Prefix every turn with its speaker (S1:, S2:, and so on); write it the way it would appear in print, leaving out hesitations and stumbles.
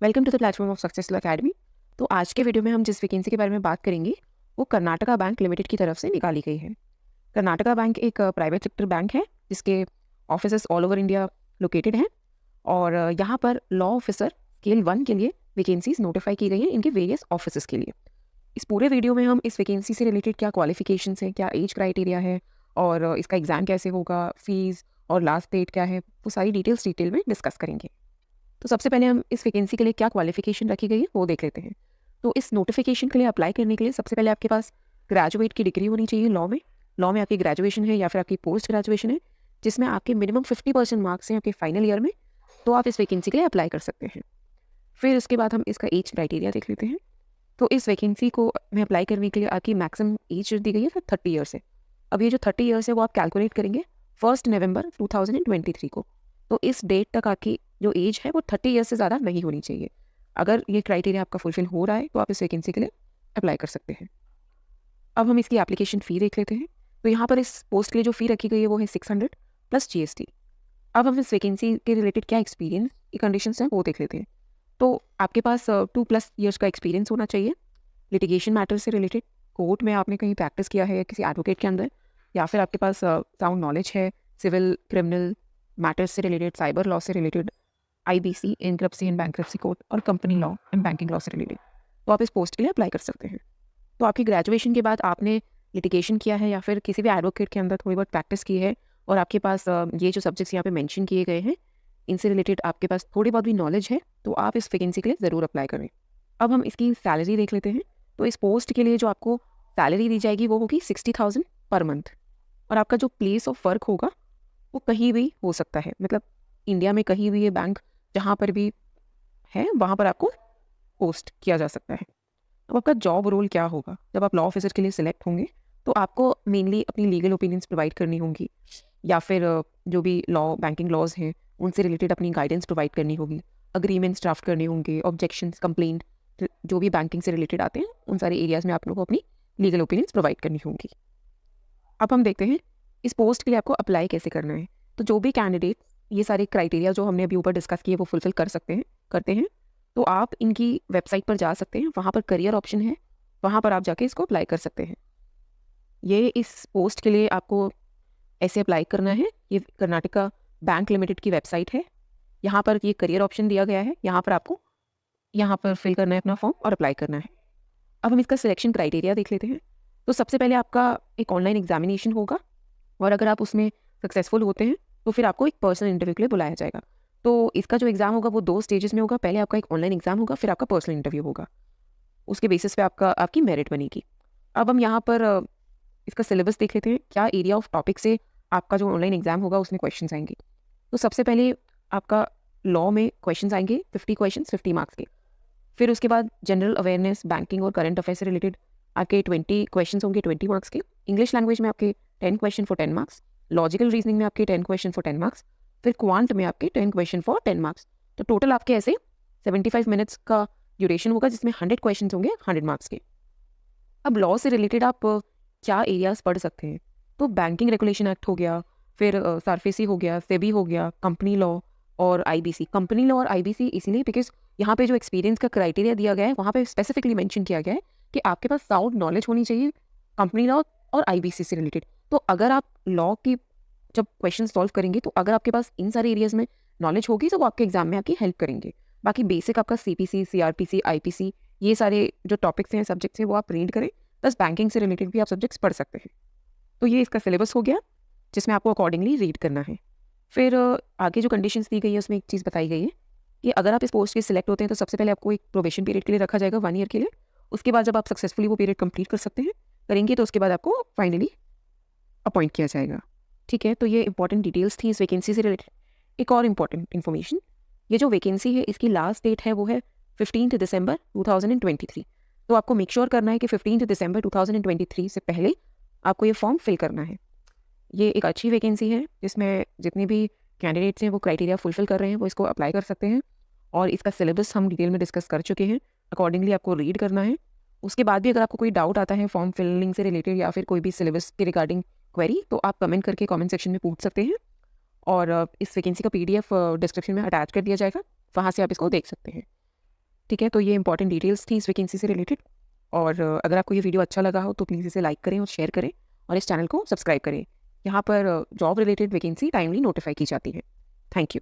S1: Welcome to the platform of Successful Academy. तो आज के वीडियो में हम जिस वैकेंसी के बारे में बात करेंगे वो कर्नाटका बैंक लिमिटेड की तरफ से निकाली गई है। कर्नाटका बैंक एक प्राइवेट सेक्टर बैंक है जिसके offices all over India located हैं और यहाँ पर लॉ ऑफिसर स्केल 1 के लिए वैकेंसीज नोटिफाई की गई हैं इनके वेरियस ऑफिसेस के लिए। इस पूरे वीडियो में हम इस वैकेंसी से रिलेटेड क्या क्वालिफिकेशंस हैं, क्या एज क्राइटेरिया है और इसका एग्ज़ाम कैसे होगा, फीस और लास्ट डेट क्या है, वो सारी डिटेल्स डिटेल में डिस्कस करेंगे। तो सबसे पहले हम इस वैकेंसी के लिए क्या क्वालिफिकेशन रखी गई है वो देख लेते हैं। तो इस नोटिफिकेशन के लिए अप्लाई करने के लिए सबसे पहले आपके पास ग्रेजुएट की डिग्री होनी चाहिए लॉ में आपकी ग्रेजुएशन है या फिर आपकी पोस्ट ग्रेजुएशन है जिसमें आपके मिनिमम 50% मार्क्स हैं आपके फाइनल ईयर में, तो आप इस वैकेंसी के लिए अप्लाई कर सकते हैं। फिर उसके बाद हम इसका एज क्राइटेरिया देख लेते हैं। तो इस वैकेंसी को में अप्लाई करने के लिए आपकी मैक्सिमम एज दी गई है 30 ईयर्स है। अब ये जो 30 ईयर्स है वो आप कैलकुलेट करेंगे 1 नवंबर 2023 को। तो इस डेट तक आपकी जो एज है वो 30 ईयर्स से ज़्यादा नहीं होनी चाहिए। अगर ये क्राइटेरिया आपका फुलफिल हो रहा है तो आप इस वैकेंसी के लिए अप्लाई कर सकते हैं। अब हम इसकी एप्लीकेशन फ़ी देख लेते हैं। तो यहाँ पर इस पोस्ट के लिए जो फ़ी रखी गई है वो है 600 प्लस GST। अब हम इस वैकेंसी के रिलेटेड क्या एक्सपीरियंस की कंडीशंस हैं वो देख लेते हैं। तो आपके पास 2+ ईयर्स का एक्सपीरियंस होना चाहिए लिटिगेशन मैटर से रिलेटेड। कोर्ट में आपने कहीं प्रैक्टिस किया है किसी एडवोकेट के अंदर, या फिर आपके पास साउंड नॉलेज है सिविल क्रिमिनल मैटर्स से रिलेटेड, साइबर लॉ से related, IBC insolvency and bankruptcy code और company law and banking law से रिलेटेड, तो आप इस पोस्ट के लिए अप्लाई कर सकते हैं। तो आपकी ग्रेजुएशन के बाद आपने लिटिगेशन किया है या फिर किसी भी एडवोकेट के अंदर थोड़ी बहुत प्रैक्टिस की है और आपके पास ये जो सब्जेक्ट्स यहाँ पे मेंशन किए गए हैं इनसे रिलेटेड आपके पास थोड़ी बहुत भी नॉलेज है, तो आप इस वैकेंसी के लिए ज़रूर अप्लाई करें। अब हम इसकी सैलरी देख लेते हैं। तो इस पोस्ट के लिए जो आपको सैलरी दी जाएगी वो होगी 60,000 पर मंथ, और आपका जो प्लेस ऑफ वर्क होगा वो कहीं भी हो सकता है, मतलब इंडिया में कहीं भी ये बैंक जहाँ पर भी है वहाँ पर आपको पोस्ट किया जा सकता है। अब आपका जॉब रोल क्या होगा? जब आप लॉ ऑफिसर के लिए सिलेक्ट होंगे तो आपको मेनली अपनी लीगल ओपिनियंस प्रोवाइड करनी होंगी, या फिर जो भी लॉ बैंकिंग लॉज हैं उनसे रिलेटेड अपनी गाइडेंस प्रोवाइड करनी होगी, अग्रीमेंट्स ड्राफ्ट करने होंगे, ऑब्जेक्शंस कंप्लेंट जो भी बैंकिंग से रिलेटेड आते हैं उन सारे एरियाज़ में आप लोगों को अपनी लीगल ओपिनियंस प्रोवाइड करनी होंगी। अब हम देखते हैं इस पोस्ट के लिए आपको अप्लाई कैसे करना है। तो जो भी कैंडिडेट ये सारे क्राइटेरिया जो हमने अभी ऊपर डिस्कस किए वो फुलफिल करते हैं, तो आप इनकी वेबसाइट पर जा सकते हैं, वहाँ पर करियर ऑप्शन है, वहाँ पर आप जाके इसको अप्लाई कर सकते हैं। ये इस पोस्ट के लिए आपको ऐसे अप्लाई करना है। ये कर्नाटका बैंक लिमिटेड की वेबसाइट है, यहाँ पर ये करियर ऑप्शन दिया गया है, यहाँ पर आपको यहाँ पर फिल करना है अपना फॉर्म और अप्लाई करना है। अब हम इसका सिलेक्शन क्राइटेरिया देख लेते हैं। तो सबसे पहले आपका एक ऑनलाइन एग्जामिनेशन होगा और अगर आप उसमें सक्सेसफुल होते हैं तो फिर आपको एक पर्सनल इंटरव्यू के लिए बुलाया जाएगा। तो इसका जो एग्ज़ाम होगा वो 2 स्टेजेस में होगा। पहले आपका एक ऑनलाइन एग्ज़ाम होगा, फिर आपका पर्सनल इंटरव्यू होगा। उसके बेसिस पे आपकी मेरिट बनेगी। अब हम यहाँ पर इसका सिलेबस देख लेते हैं, क्या एरिया ऑफ टॉपिक से आपका जो ऑनलाइन एग्ज़ाम होगा उसमें क्वेश्चंस आएंगे। तो सबसे पहले आपका लॉ में क्वेश्चंस आएंगे 50 क्वेश्चंस 50 मार्क्स के। फिर उसके बाद जनरल अवेयरनेस, बैंकिंग और करंट अफेयर से रिलेटेड आपके 20 क्वेश्चंस होंगे 20 मार्क्स के। इंग्लिश लैंग्वेज में आपके 10 question for 10 marks. Logical reasoning में आपके 10 क्वेश्चन फॉर 10 मार्क्स। फिर क्वांट में आपके 10 क्वेश्चन फॉर 10 मार्क्स। तो टोटल आपके ऐसे 75 मिनट्स का ड्यूरेशन होगा जिसमें 100 क्वेश्चन होंगे 100 मार्क्स के। अब लॉ से रिलेटेड आप क्या एरियाज पढ़ सकते हैं? तो बैंकिंग रेगुलेशन एक्ट हो गया, फिर सारफेसी हो गया, सेबी हो गया, कंपनी लॉ और IBC। कंपनी लॉ और IBC इसीलिए बिकॉज यहाँ पे जो एक्सपीरियंस का क्राइटेरिया दिया गया है वहाँ पे स्पेसिफिकली मेंशन किया गया है कि आपके पास साउंड नॉलेज होनी चाहिए कंपनी लॉ और IBC से रिलेटेड। तो अगर आप लॉ की जब क्वेश्चन सॉल्व करेंगे तो अगर आपके पास इन सारे एरियाज में नॉलेज होगी तो वो आपके एग्जाम में आपकी हेल्प करेंगे। बाकी बेसिक आपका CPC, CRPC, IPC ये सारे जो टॉपिक्स हैं, सब्जेक्ट्स हैं, वो आप रीड करें। प्लस बैंकिंग से रिलेटेड भी आप सब्जेक्ट्स पढ़ सकते हैं। तो ये इसका सिलेबस हो गया जिसमें आपको अकॉर्डिंगली रीड करना है। फिर आगे जो कंडीशंस दी गई है उसमें एक चीज़ बताई गई है कि अगर आप इस पोस्ट के सिलेक्ट होते हैं तो सबसे पहले आपको एक प्रोबेशन पीरियड के लिए रखा जाएगा 1 ईयर के लिए। उसके बाद जब आप सक्सेसफुली वो पीरियड कंप्लीट करेंगे तो उसके बाद आपको फाइनली अपॉइंट किया जाएगा। ठीक है, तो ये इंपॉर्टेंट डिटेल्स थी इस वैकेंसी से रिलेटेड। एक और इम्पॉर्टेंट इन्फॉर्मेशन, ये जो वैकेंसी है इसकी लास्ट डेट है वो है 15 दिसंबर 2023। तो आपको मेक श्योर करना है कि 15 दिसंबर 2023 से पहले आपको ये फॉर्म फिल करना है। ये एक अच्छी वैकेंसी है जिसमें जितने भी कैंडिडेट्स हैं वो क्राइटेरिया फुलफिल कर रहे हैं वो इसको अप्लाई कर सकते हैं, और इसका सिलेबस हम डिटेल में डिस्कस कर चुके हैं। अकॉर्डिंगली आपको रीड करना है। उसके बाद भी अगर आपको कोई डाउट आता है फॉर्म फिलिंग से रिलेटेड या फिर कोई भी सिलेबस के रिगार्डिंग क्वेरी, तो आप कमेंट करके कमेंट सेक्शन में पूछ सकते हैं, और इस वैकेंसी का PDF डिस्क्रिप्शन में अटैच कर दिया जाएगा, वहाँ से आप इसको देख सकते हैं। ठीक है, तो ये इंपॉर्टेंट डिटेल्स थी इस वैकेंसी से रिलेटेड। और अगर आपको ये वीडियो अच्छा लगा हो तो प्लीज़ इसे लाइक करें और शेयर करें और इस चैनल को सब्सक्राइब करें। यहाँ पर job related vacancy timely notify की जाती है। Thank you.